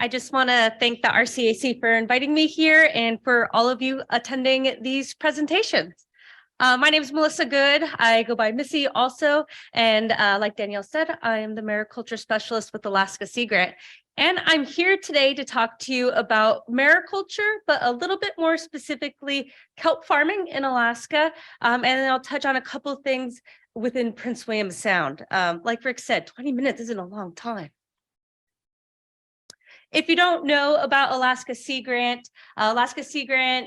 I just want to thank the RCAC for inviting me here and for all of you attending these presentations. My name is Melissa Good. I go by Missy also. And like Danielle said, I am the mariculture specialist with Alaska Sea Grant. And I'm here today to talk to you about mariculture, but a little bit more specifically, kelp farming in Alaska. And then I'll touch on a couple of things within Prince William Sound. Like Rick said, 20 minutes isn't a long time. If you don't know about Alaska Sea Grant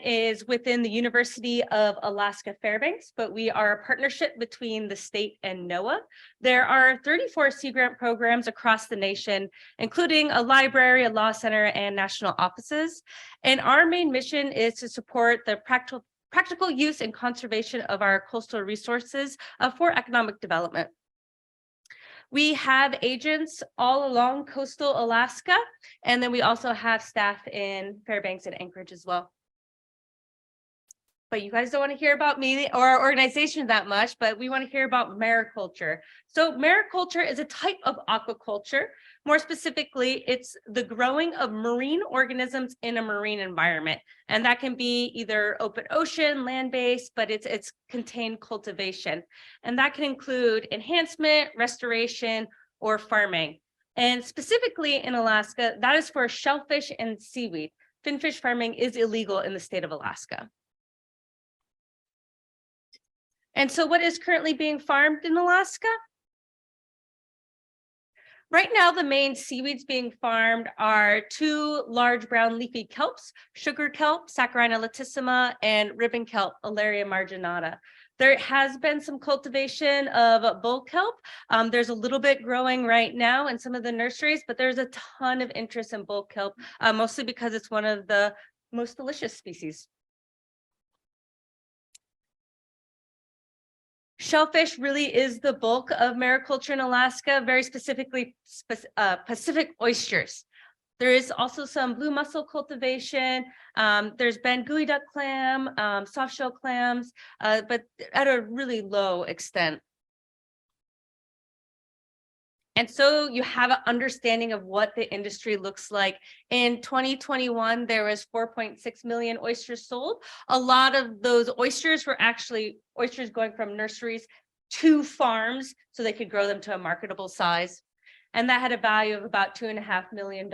is within the University of Alaska Fairbanks, but we are a partnership between the state and NOAA. There are 34 Sea Grant programs across the nation, including a library, a law center, and national offices. And our main mission is to support the practical use and conservation of our coastal resources for economic development. We have agents all along coastal Alaska, and then we also have staff in Fairbanks and Anchorage as well. But you guys don't want to hear about me or our organization that much, but we want to hear about mariculture. So mariculture is a type of aquaculture. More specifically, it's the growing of marine organisms in a marine environment. And that can be either open ocean, land-based, but it's contained cultivation. And that can include enhancement, restoration, or farming. And specifically in Alaska, that is for shellfish and seaweed. Finfish farming is illegal in the state of Alaska. And so what is currently being farmed in Alaska? Right now, the main seaweeds being farmed are two large brown leafy kelps, sugar kelp, Saccharina latissima, and ribbon kelp, Alaria marginata. There has been some cultivation of bull kelp. There's a little bit growing right now in some of the nurseries, but there's a ton of interest in bull kelp, mostly because it's one of the most delicious species. Shellfish really is the bulk of mariculture in Alaska, very specifically Pacific oysters. There is also some blue mussel cultivation. There's been gooey duck clam, soft shell clams, but at a really low extent. And so you have an understanding of what the industry looks like. In 2021, there was 4.6 million oysters sold. A lot of those oysters were actually oysters going from nurseries to farms so they could grow them to a marketable size. And that had a value of about $2.5 million.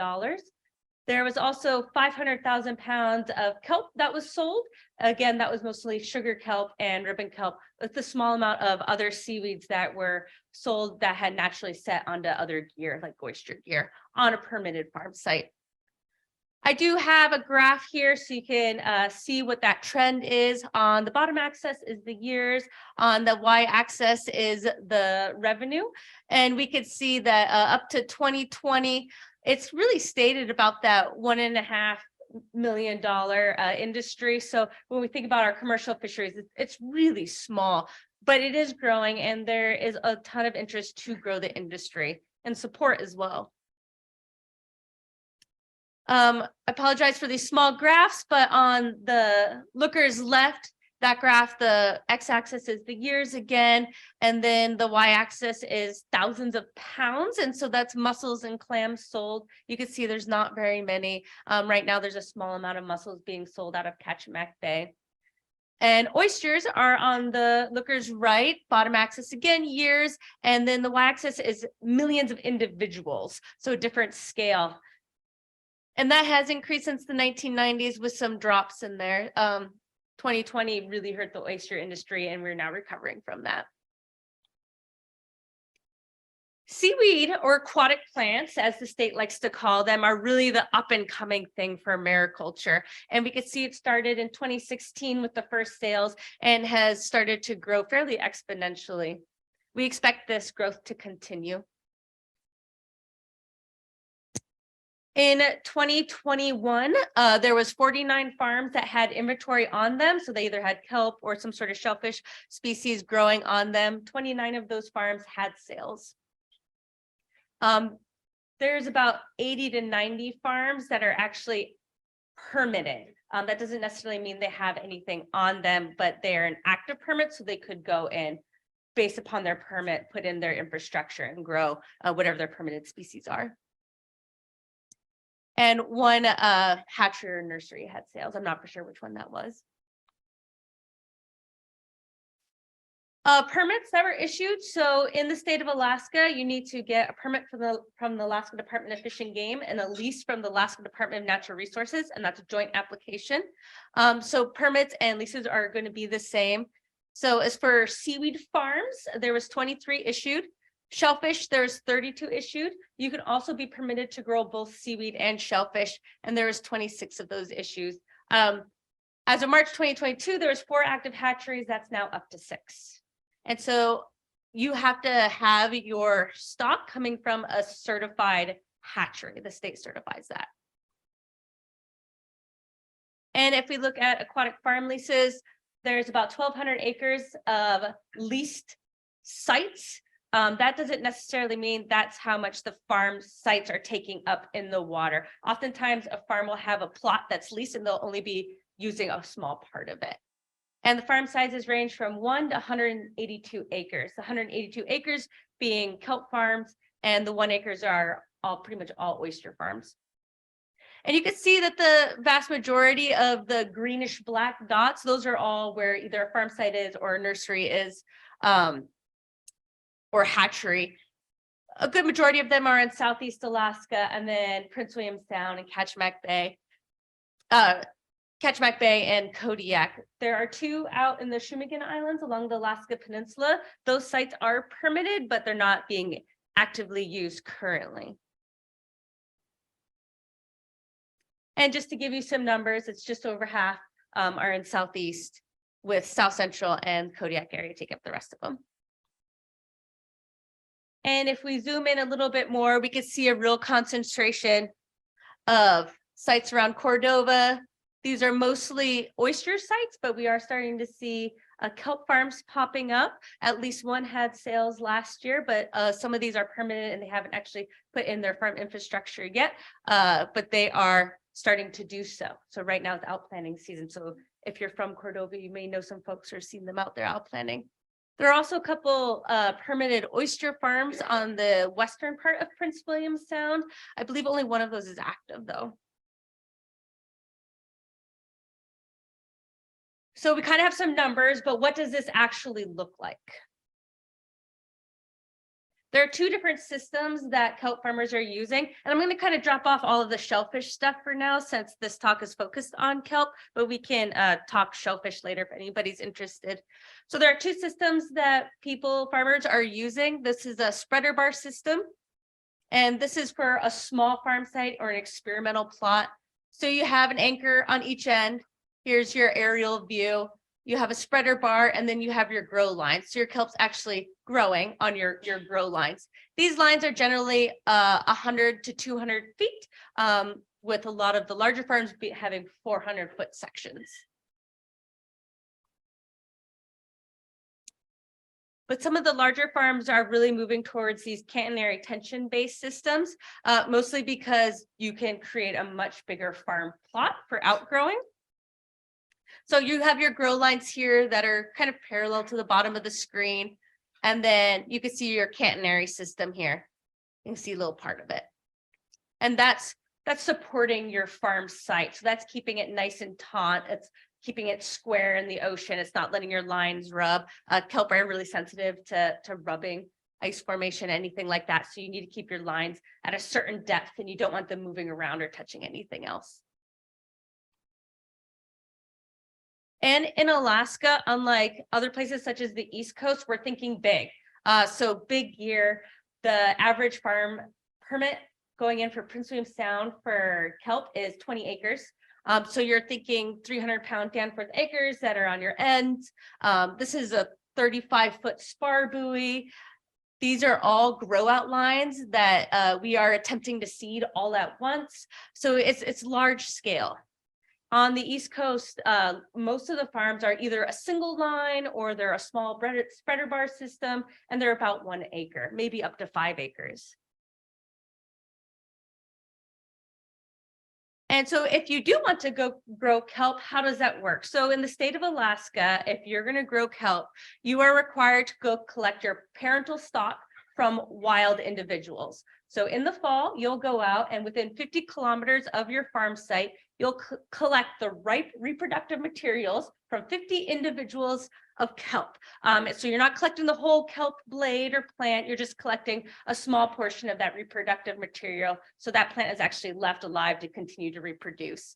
There was also 500,000 pounds of kelp that was sold. Again, that was mostly sugar kelp and ribbon kelp, with a small amount of other seaweeds that were sold that had naturally set onto other gear, like oyster gear, on a permitted farm site. I do have a graph here so you can see what that trend is. On the bottom axis is the years, on the y-axis is the revenue. And we could see that up to 2020, it's really stated about that $1.5 million industry. So when we think about our commercial fisheries, it's really small, but it is growing, and there is a ton of interest to grow the industry and support as well. I apologize for these small graphs, but on the looker's left, that graph, the x-axis is the years again, and then the y-axis is thousands of pounds. And so that's mussels and clams sold. You can see there's not very many. Right now, there's a small amount of mussels being sold out of Kachemak Bay. And oysters are on the looker's right, bottom axis again, years, and then the y-axis is millions of individuals, so a different scale. And that has increased since the 1990s with some drops in there. 2020 really hurt the oyster industry, and we're now recovering from that. Seaweed, or aquatic plants, as the state likes to call them, are really the up and coming thing for mariculture. And we could see it started in 2016 with the first sales and has started to grow fairly exponentially. We expect this growth to continue. In 2021, there was 49 farms that had inventory on them. So they either had kelp or some sort of shellfish species growing on them. 29 of those farms had sales. There's about 80 to 90 farms that are actually permitted. That doesn't necessarily mean they have anything on them, but they're an active permit, so they could go in based upon their permit, put in their infrastructure and grow whatever their permitted species are. And one hatchery or nursery had sales. I'm not for sure which one that was. Permits that were issued. So in the state of Alaska, you need to get a permit from the Alaska Department of Fish and Game and a lease from the Alaska Department of Natural Resources, and that's a joint application. So permits and leases are going to be the same. So as for seaweed farms, there was 23 issued. Shellfish, there's 32 issued. You can also be permitted to grow both seaweed and shellfish, and there was 26 of those issues. As of March 2022, there was 4 active hatcheries. That's now up to 6. And so you have to have your stock coming from a certified hatchery. The state certifies that. And if we look at aquatic farm leases, there's about 1,200 acres of leased sites. That doesn't necessarily mean that's how much the farm sites are taking up in the water. Oftentimes a farm will have a plot that's leased and they'll only be using a small part of it. And the farm sizes range from 1 to 182 acres. The 182 acres being kelp farms, and the 1 acres are pretty much all oyster farms. And you can see that the vast majority of the greenish black dots, those are all where either a farm site is or a nursery is, or hatchery. A good majority of them are in Southeast Alaska, and then Prince William Sound and Kachemak Bay. Kachemak Bay and Kodiak. There are 2 out in the Shumakin Islands along the Alaska Peninsula. Those sites are permitted, but they're not being actively used currently. And just to give you some numbers, it's just over half are in Southeast, with South Central and Kodiak area take up the rest of them. And if we zoom in a little bit more, we can see a real concentration of sites around Cordova. These are mostly oyster sites, but we are starting to see kelp farms popping up. At least one had sales last year, but some of these are permanent and they haven't actually put in their farm infrastructure yet, but they are starting to do so. So right now it's outplanting season. So if you're from Cordova, you may know some folks who are seeing them out there outplanting. There are also a couple permitted oyster farms on the western part of Prince William Sound. I believe only one of those is active though. So we kind of have some numbers, but what does this actually look like? There are 2 different systems that kelp farmers are using, and I'm going to kind of drop off all of the shellfish stuff for now since this talk is focused on kelp, but we can talk shellfish later if anybody's interested. So there are 2 systems that farmers are using. This is a spreader bar system, and this is for a small farm site or an experimental plot. So you have an anchor on each end. Here's your aerial view. You have a spreader bar, and then you have your grow lines. So your kelp's actually growing on your grow lines. These lines are generally 100 to 200 feet, with a lot of the larger farms having 400-foot sections. But some of the larger farms are really moving towards these catenary tension-based systems, mostly because you can create a much bigger farm plot for outgrowing. So you have your grow lines here that are kind of parallel to the bottom of the screen. And then you can see your catenary system here. You can see a little part of it. And that's supporting your farm site. So that's keeping it nice and taut. It's keeping it square in the ocean. It's not letting your lines rub. Kelp are really sensitive to rubbing, ice formation, anything like that. So you need to keep your lines at a certain depth and you don't want them moving around or touching anything else. And in Alaska, unlike other places such as the East Coast, we're thinking big. So big year, the average farm permit going in for Prince William Sound for kelp is 20 acres. So you're thinking 300-pound Danforth acres that are on your ends. This is a 35-foot spar buoy. These are all grow out lines that we are attempting to seed all at once. So it's large scale. On the East Coast, most of the farms are either a single line or they're a small spreader bar system, and they're about 1 acre, maybe up to 5 acres. And so if you do want to go grow kelp, how does that work? So in the state of Alaska, if you're going to grow kelp, you are required to go collect your parental stock from wild individuals. So in the fall, you'll go out and within 50 kilometers of your farm site, you'll collect the ripe reproductive materials from 50 individuals of kelp. So you're not collecting the whole kelp blade or plant, you're just collecting a small portion of that reproductive material. So that plant is actually left alive to continue to reproduce.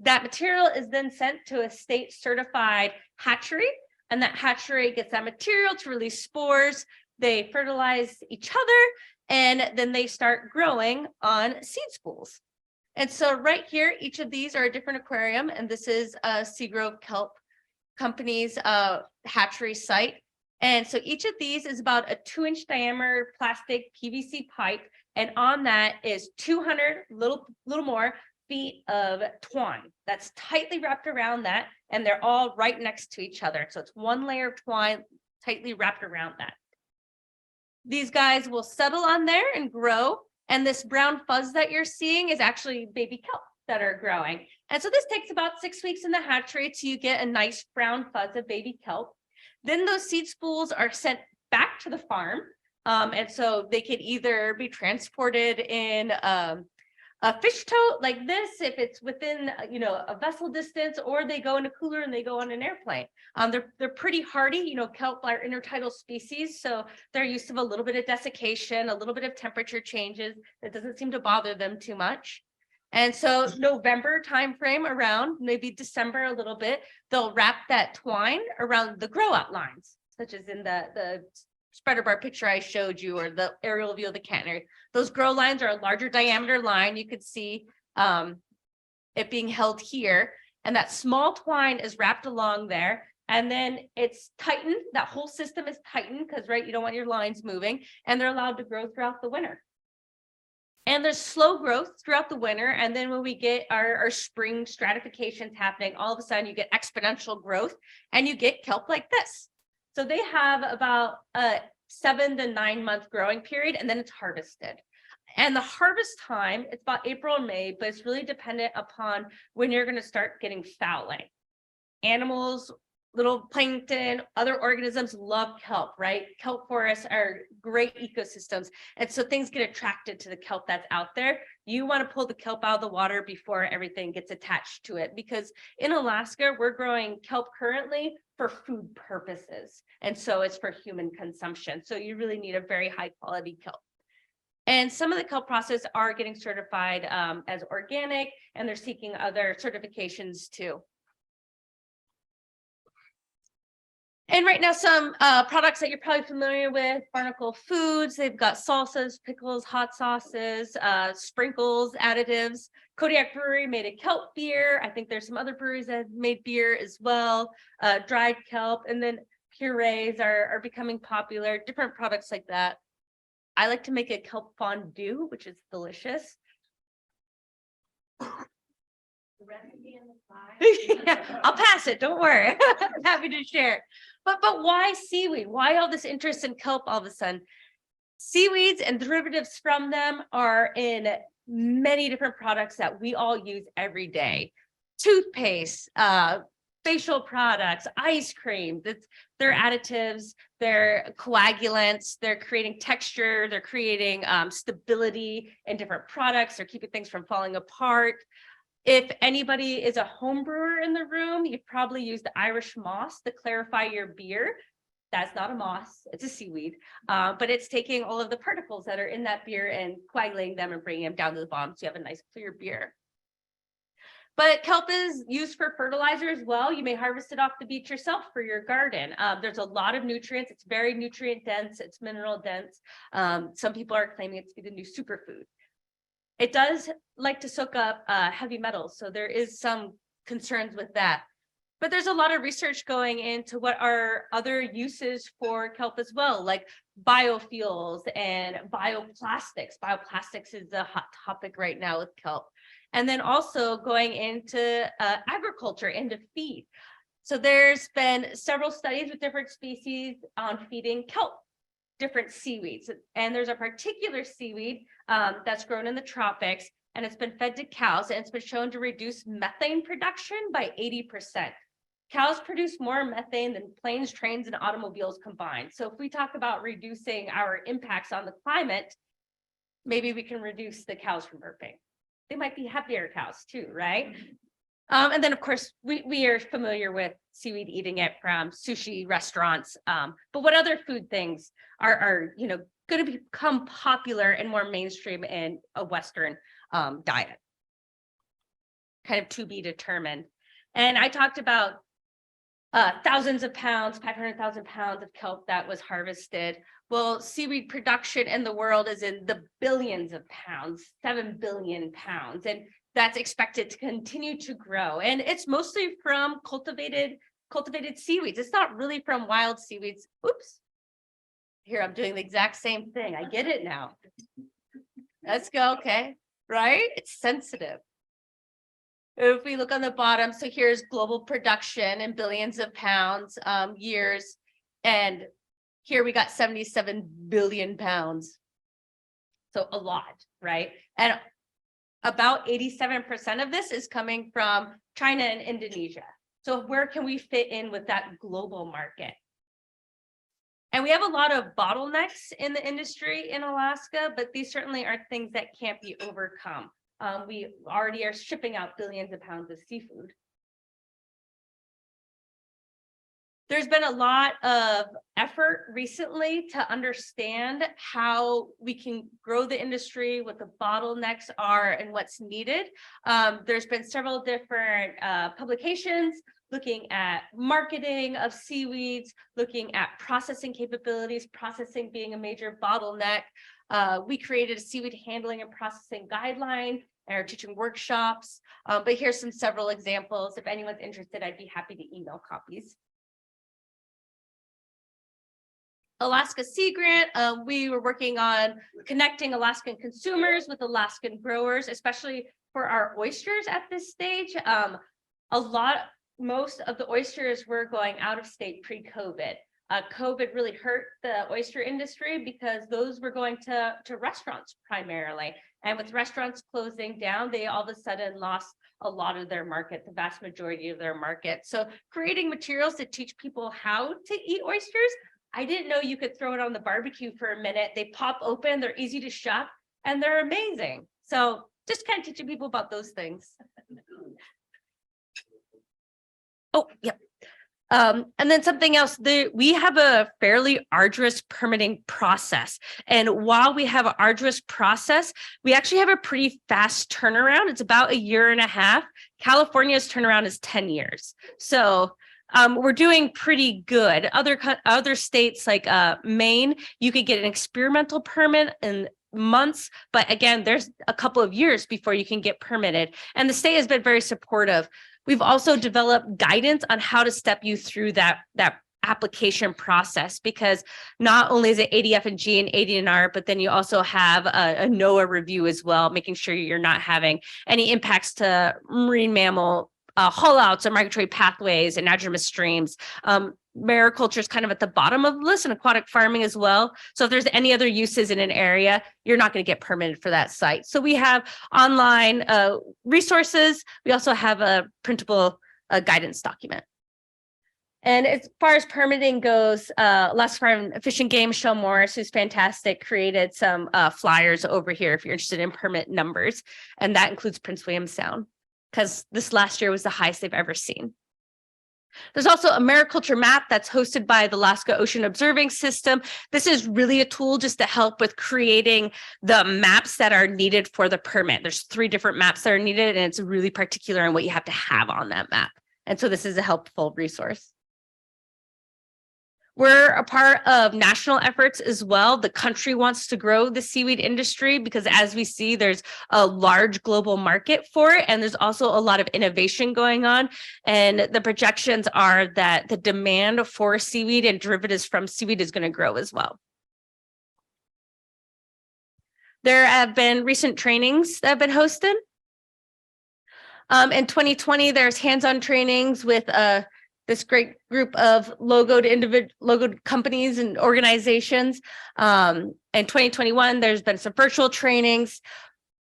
That material is then sent to a state certified hatchery, and that hatchery gets that material to release spores. They fertilize each other, and then they start growing on seed spools. And so right here, each of these are a different aquarium, and this is a Seagrove Kelp Company's hatchery site. And so each of these is about a 2-inch diameter plastic PVC pipe, and on that is 200 little more feet of twine that's tightly wrapped around that, and they're all right next to each other. So it's one layer of twine tightly wrapped around that. These guys will settle on there and grow, and this brown fuzz that you're seeing is actually baby kelp that are growing. And so this takes about 6 weeks in the hatchery till you get a nice brown fuzz of baby kelp. Then those seed spools are sent back to the farm, and so they could either be transported in a fish tote like this, if it's within, a vessel distance, or they go in a cooler and they go on an airplane. They're pretty hardy, kelp are intertidal species, so they're used to a little bit of desiccation, a little bit of temperature changes. It doesn't seem to bother them too much. And so November timeframe, around maybe December a little bit, they'll wrap that twine around the grow out lines, such as in the spreader bar picture I showed you, or the aerial view of the cannery. Those grow lines are a larger diameter line. You could see it being held here, and that small twine is wrapped along there, and then it's tightened. That whole system is tightened because, right, you don't want your lines moving, and they're allowed to grow throughout the winter. And there's slow growth throughout the winter, and then when we get our spring stratifications happening, all of a sudden you get exponential growth, and you get kelp like this. So they have about a 7 to 9 month growing period, and then it's harvested. And the harvest time, it's about April and May, but it's really dependent upon when you're going to start getting fouling. Animals, little plankton, other organisms love kelp, right? Kelp forests are great ecosystems. And so things get attracted to the kelp that's out there. You want to pull the kelp out of the water before everything gets attached to it, because in Alaska, we're growing kelp currently for food purposes. And so it's for human consumption. So you really need a very high quality kelp. And some of the kelp process are getting certified as organic, and they're seeking other certifications too. And right now, some products that you're probably familiar with: Barnacle Foods. They've got salsas, pickles, hot sauces, sprinkles, additives. Kodiak Brewery made a kelp beer. I think there's some other breweries that have made beer as well. Dried kelp, and then purees are becoming popular. Different products like that. I like to make a kelp fondue, which is delicious. Yeah, I'll pass it. Don't worry. I'm happy to share. But why seaweed? Why all this interest in kelp all of a sudden? Seaweeds and derivatives from them are in many different products that we all use every day. Toothpaste, facial products, ice cream. They're additives, they're coagulants, they're creating texture, they're creating stability in different products, they're keeping things from falling apart. If anybody is a home brewer in the room, you've probably used the Irish moss to clarify your beer. That's not a moss, it's a seaweed, but it's taking all of the particles that are in that beer and coagulating them and bringing them down to the bottom, so you have a nice clear beer. But kelp is used for fertilizer as well. You may harvest it off the beach yourself for your garden. There's a lot of nutrients. It's very nutrient dense. It's mineral dense. Some people are claiming it to be the new superfood. It does like to soak up heavy metals, so there is some concerns with that. But there's a lot of research going into what are other uses for kelp as well, like biofuels and bioplastics. Bioplastics is a hot topic right now with kelp. And then also going into agriculture, into feed. So there's been several studies with different species on feeding kelp, different seaweeds. And there's a particular seaweed that's grown in the tropics, and it's been fed to cows, and it's been shown to reduce methane production by 80%. Cows produce more methane than planes, trains, and automobiles combined. So if we talk about reducing our impacts on the climate, maybe we can reduce the cows from burping. They might be happier cows too, right? And then of course, we are familiar with seaweed eating it from sushi restaurants. But what other food things are going to become popular and more mainstream in a Western diet? Kind of to be determined. And I talked about thousands of pounds, 500,000 pounds of kelp that was harvested. Well, seaweed production in the world is in the billions of pounds, 7 billion pounds. And that's expected to continue to grow. And it's mostly from cultivated seaweeds. It's not really from wild seaweeds. Oops. Here, I'm doing the exact same thing. I get it now. Let's go. Okay. Right? It's sensitive. If we look on the bottom, so here's global production in billions of pounds, years. And here we got 77 billion pounds. So a lot, right? And about 87% of this is coming from China and Indonesia. So where can we fit in with that global market? And we have a lot of bottlenecks in the industry in Alaska, but these certainly are things that can't be overcome. We already are shipping out billions of pounds of seafood. There's been a lot of effort recently to understand how we can grow the industry, what the bottlenecks are, and what's needed. There's been several different publications looking at marketing of seaweeds, looking at processing capabilities, processing being a major bottleneck. We created a seaweed handling and processing guideline and are teaching workshops. But here's several examples. If anyone's interested, I'd be happy to email copies. Alaska Sea Grant, we were working on connecting Alaskan consumers with Alaskan growers, especially for our oysters at this stage. Most of the oysters were going out of state pre-COVID. COVID really hurt the oyster industry because those were going to restaurants primarily. And with restaurants closing down, they all of a sudden lost a lot of their market, the vast majority of their market. So creating materials to teach people how to eat oysters. I didn't know you could throw it on the barbecue for a minute. They pop open, they're easy to shuck, and they're amazing. So just kind of teaching people about those things. Oh, yeah. And then something else, we have a fairly arduous permitting process. And while we have an arduous process, we actually have a pretty fast turnaround. It's about 1.5 years. California's turnaround is 10 years. So we're doing pretty good. Other states like Maine, you could get an experimental permit in months, but again, there's a couple of years before you can get permitted. And the state has been very supportive. We've also developed guidance on how to step you through that application process, because not only is it ADFG and ADNR, but then you also have a NOAA review as well, making sure you're not having any impacts to marine mammal haulouts or migratory pathways and anadromous streams. Mariculture is kind of at the bottom of the list, and aquatic farming as well. So if there's any other uses in an area, you're not going to get permitted for that site. So we have online resources. We also have a printable guidance document. And as far as permitting goes, Alaska Fish and Game, Shell Morris, who's fantastic, created some flyers over here if you're interested in permit numbers. And that includes Prince William Sound, because this last year was the highest they've ever seen. There's also a Mariculture map that's hosted by the Alaska Ocean Observing System. This is really a tool just to help with creating the maps that are needed for the permit. There's 3 different maps that are needed, and it's really particular on what you have to have on that map. And so this is a helpful resource. We're a part of national efforts as well. The country wants to grow the seaweed industry because, as we see, there's a large global market for it, and there's also a lot of innovation going on. And the projections are that the demand for seaweed and derivatives from seaweed is going to grow as well. There have been recent trainings that have been hosted. In 2020, there's hands-on trainings with this great group of logoed companies and organizations. In 2021, there's been some virtual trainings.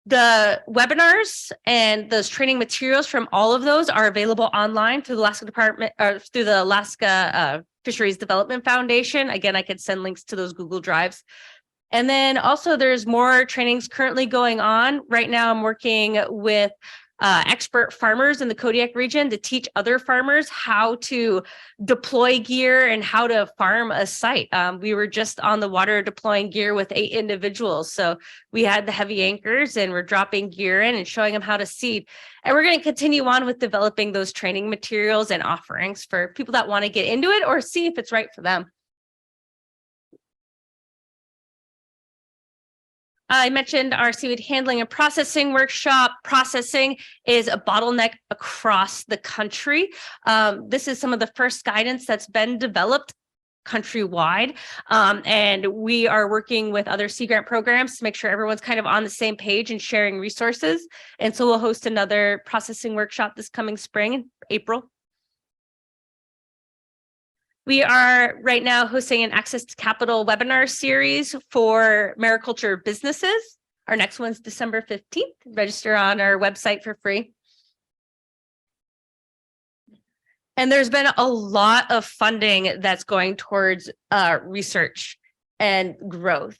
The webinars and those training materials from all of those are available online through the Alaska Department, or through the Alaska Fisheries Development Foundation. Again, I could send links to those Google Drives. And then also there's more trainings currently going on. Right now I'm working with expert farmers in the Kodiak region to teach other farmers how to deploy gear and how to farm a site. We were just on the water deploying gear with 8 individuals. So we had the heavy anchors and we're dropping gear in and showing them how to seed. And we're going to continue on with developing those training materials and offerings for people that want to get into it or see if it's right for them. I mentioned our seaweed handling and processing workshop. Processing is a bottleneck across the country. This is some of the first guidance that's been developed countrywide. And we are working with other Sea Grant programs to make sure everyone's kind of on the same page and sharing resources. And so we'll host another processing workshop this coming spring, April. We are right now hosting an Access to Capital webinar series for mariculture businesses. Our next one's December 15th. Register on our website for free. And there's been a lot of funding that's going towards research and growth.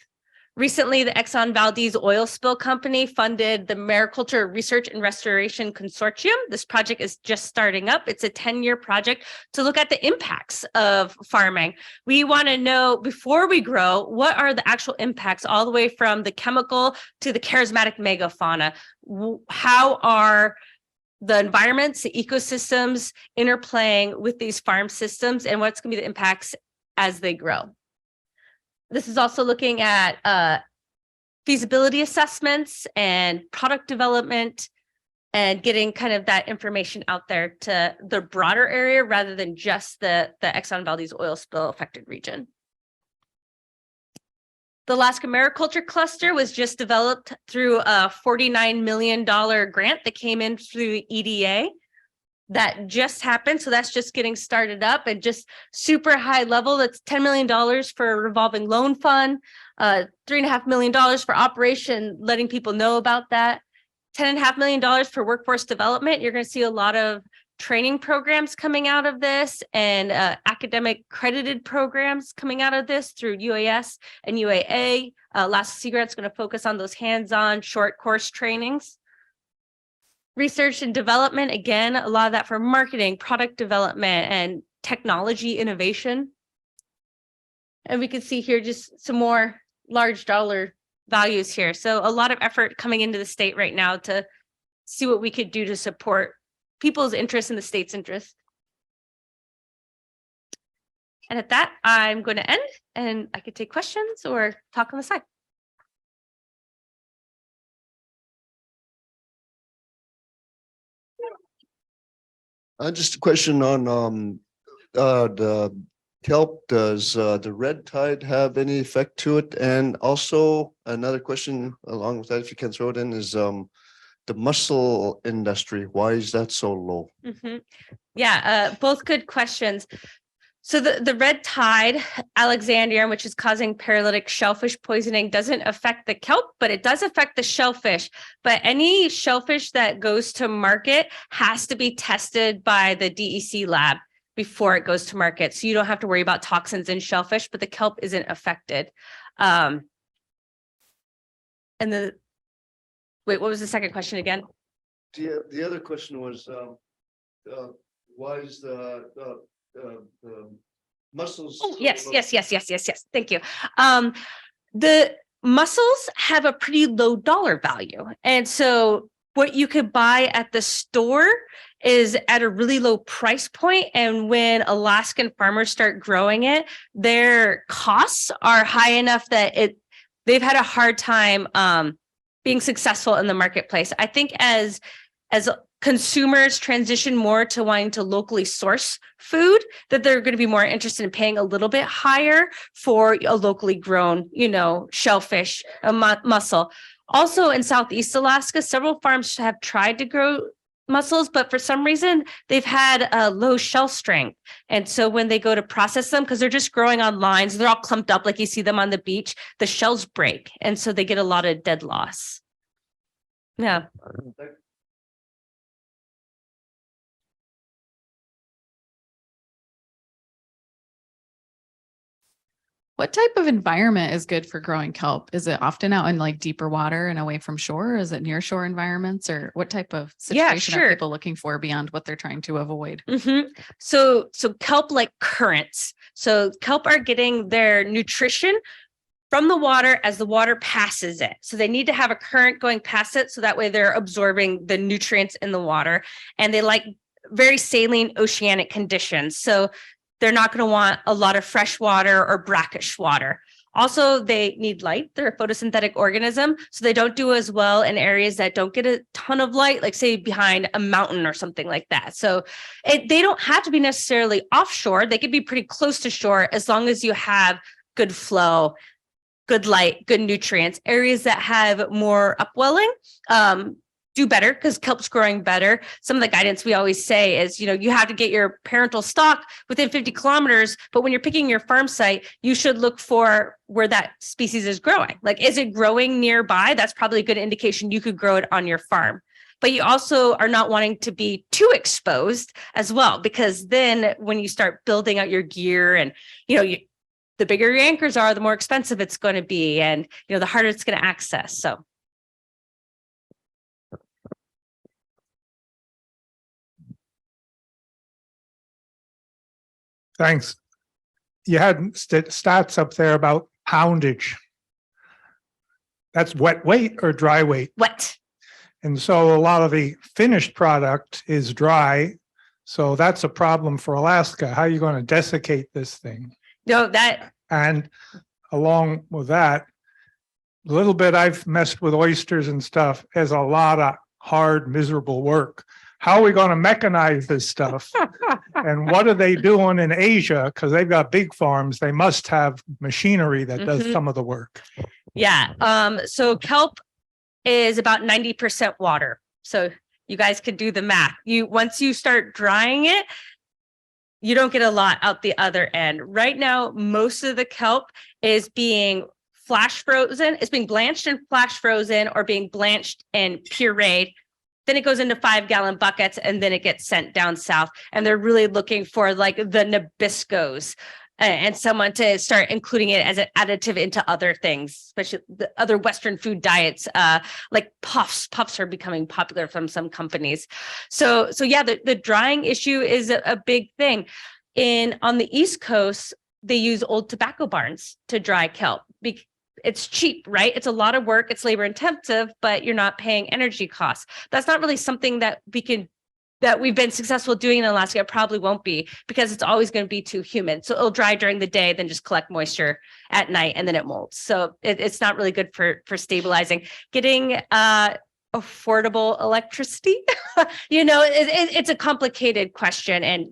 Recently, the Exxon Valdez oil spill company funded the Mariculture Research and Restoration Consortium. This project is just starting up. It's a 10-year project to look at the impacts of farming. We want to know, before we grow, what are the actual impacts all the way from the chemical to the charismatic megafauna? How are the environments, the ecosystems interplaying with these farm systems, and what's going to be the impacts as they grow? This is also looking at feasibility assessments and product development and getting kind of that information out there to the broader area rather than just the Exxon Valdez oil spill affected region. The Alaska Mariculture Cluster was just developed through a $49 million grant that came in through the EDA. That just happened. So that's just getting started up and just super high level. That's $10 million for a revolving loan fund, $3.5 million for operation, letting people know about that, $10.5 million for workforce development. You're going to see a lot of training programs coming out of this and academic credited programs coming out of this through UAS and UAA. Last Sea Grant's going to focus on those hands-on short course trainings. Research and development, again, a lot of that for marketing, product development, and technology innovation. And we can see here just some more large dollar values here. So a lot of effort coming into the state right now to see what we could do to support people's interest in the state's interest. And at that, I'm going to end and I could take questions or talk on the side. Just a question on the kelp. Does the red tide have any effect to it? And also another question along with that, if you can throw it in, is the mussel industry. Why is that so low? Mm-hmm. Yeah, both good questions. So the red tide, Alexandrium, which is causing paralytic shellfish poisoning, doesn't affect the kelp, but it does affect the shellfish. But any shellfish that goes to market has to be tested by the DEC lab before it goes to market. So you don't have to worry about toxins in shellfish, but the kelp isn't affected. And wait, what was the second question again? The other question was why is the mussels? Oh, yes. Thank you. The mussels have a pretty low dollar value. And so what you could buy at the store is at a really low price point. And when Alaskan farmers start growing it, their costs are high enough that they've had a hard time being successful in the marketplace. I think as consumers transition more to wanting to locally source food, that they're going to be more interested in paying a little bit higher for a locally grown, shellfish, a mussel. Also in Southeast Alaska, several farms have tried to grow mussels, but for some reason they've had a low shell strength. And so when they go to process them, because they're just growing on lines, they're all clumped up like you see them on the beach, the shells break. And so they get a lot of dead loss. Yeah. What type of environment is good for growing kelp? Is it often out in like deeper water and away from shore? Is it near shore environments, or what type of situation are people looking for beyond what they're trying to avoid? So kelp like currents. So kelp are getting their nutrition from the water as the water passes it. So they need to have a current going past it. So that way they're absorbing the nutrients in the water, and they like very saline oceanic conditions. So they're not going to want a lot of fresh water or brackish water. Also, they need light. They're a photosynthetic organism, so they don't do as well in areas that don't get a ton of light, like say behind a mountain or something like that. So they don't have to be necessarily offshore. They could be pretty close to shore as long as you have good flow, good light, good nutrients. Areas that have more upwelling do better because kelp's growing better. Some of the guidance we always say is, you have to get your parental stock within 50 kilometers, but when you're picking your farm site, you should look for where that species is growing. Like, is it growing nearby? That's probably a good indication you could grow it on your farm. But you also are not wanting to be too exposed as well, because then when you start building out your gear and, the bigger your anchors are, the more expensive it's going to be, and, the harder it's going to access. So. Thanks. You had stats up there about poundage. That's wet weight or dry weight? Wet. And so a lot of the finished product is dry. So that's a problem for Alaska. How are you going to desiccate this thing? No, that. And along with that, a little bit I've messed with oysters and stuff. There's a lot of hard, miserable work. How are we going to mechanize this stuff? And what are they doing in Asia? Because they've got big farms. They must have machinery that does some of the work. Yeah. So kelp is about 90% water. So you guys could do the math. Once you start drying it, you don't get a lot out the other end. Right now, most of the kelp is being flash frozen. It's being blanched and flash frozen, or being blanched and pureed. Then it goes into 5-gallon buckets, and then it gets sent down south. And they're really looking for like the Nabiscos and someone to start including it as an additive into other things, especially the other Western food diets, like puffs. Puffs are becoming popular from some companies. So yeah, the drying issue is a big thing. On the East Coast, they use old tobacco barns to dry kelp. It's cheap, right? It's a lot of work. It's labor intensive, but you're not paying energy costs. That's not really something that we've been successful doing in Alaska. It probably won't be, because it's always going to be too humid. So it'll dry during the day, then just collect moisture at night, and then it molds. So it's not really good for stabilizing. Getting affordable electricity, it's a complicated question, and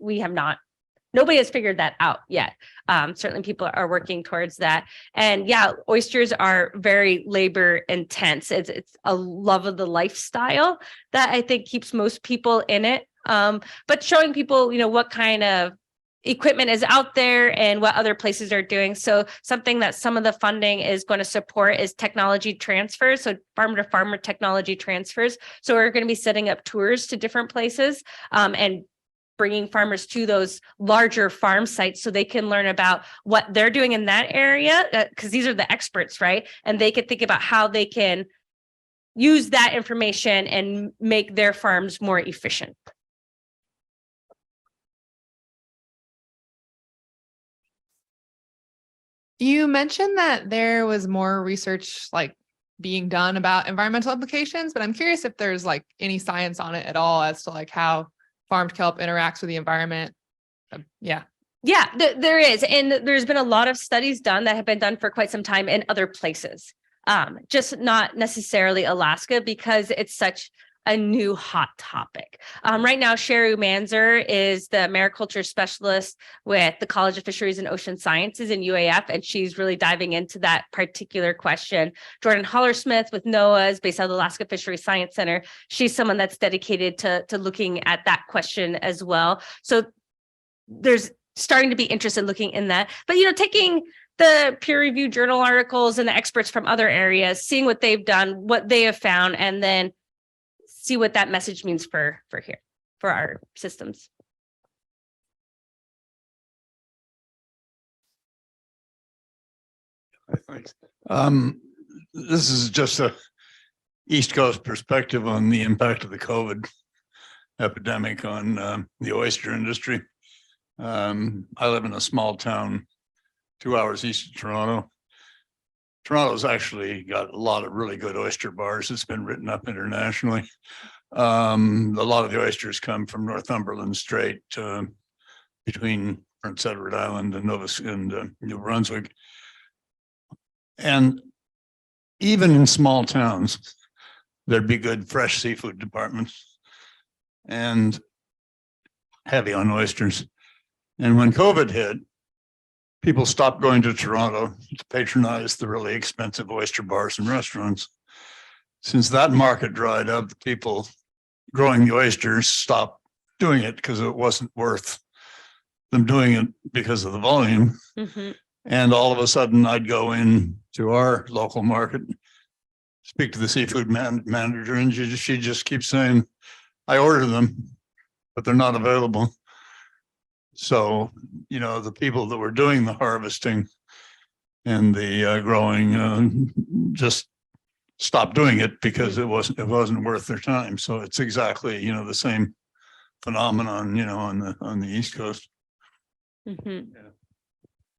nobody has figured that out yet. Certainly people are working towards that. And yeah, oysters are very labor intense. It's a love of the lifestyle that I think keeps most people in it. But showing people, what kind of equipment is out there and what other places are doing. So something that some of the funding is going to support is technology transfers. So farmer to farmer technology transfers. So we're going to be setting up tours to different places, and bringing farmers to those larger farm sites so they can learn about what they're doing in that area, because these are the experts, right? And they can think about how they can use that information and make their farms more efficient. You mentioned that there was more research being done about environmental implications, but I'm curious if there's any science on it at all as to how farmed kelp interacts with the environment. Yeah, there is. And there's been a lot of studies done that have been done for quite some time in other places, just not necessarily Alaska, because it's such a new hot topic. Right now, Sherry Manzer is the mariculture specialist with the College of Fisheries and Ocean Sciences in UAF, and she's really diving into that particular question. Jordan Hollersmith with NOAA is based out of the Alaska Fisheries Science Center. She's someone that's dedicated to looking at that question as well. So there's starting to be interest in looking in that. But, taking the peer-reviewed journal articles and the experts from other areas, seeing what they've done, what they have found, and then see what that message means for our systems. Thanks. This is just a East Coast perspective on the impact of the COVID epidemic on the oyster industry. I live in a small town 2 hours east of Toronto. Toronto's actually got a lot of really good oyster bars. It's been written up internationally. A lot of the oysters come from Northumberland Strait between Prince Edward Island and New Brunswick. And even in small towns, there'd be good fresh seafood departments and heavy on oysters. And when COVID hit, people stopped going to Toronto to patronize the really expensive oyster bars and restaurants. Since that market dried up, the people growing the oysters stopped doing it because it wasn't worth them doing it because of the volume. Mhm. And all of a sudden I'd go in to our local market, speak to the seafood manager, and she just keeps saying, I order them, but they're not available. So, you know, the people that were doing the harvesting and the growing just stopped doing it because it wasn't worth their time. So it's exactly, you know, the same phenomenon, you know, on the East Coast. Mhm. Yeah.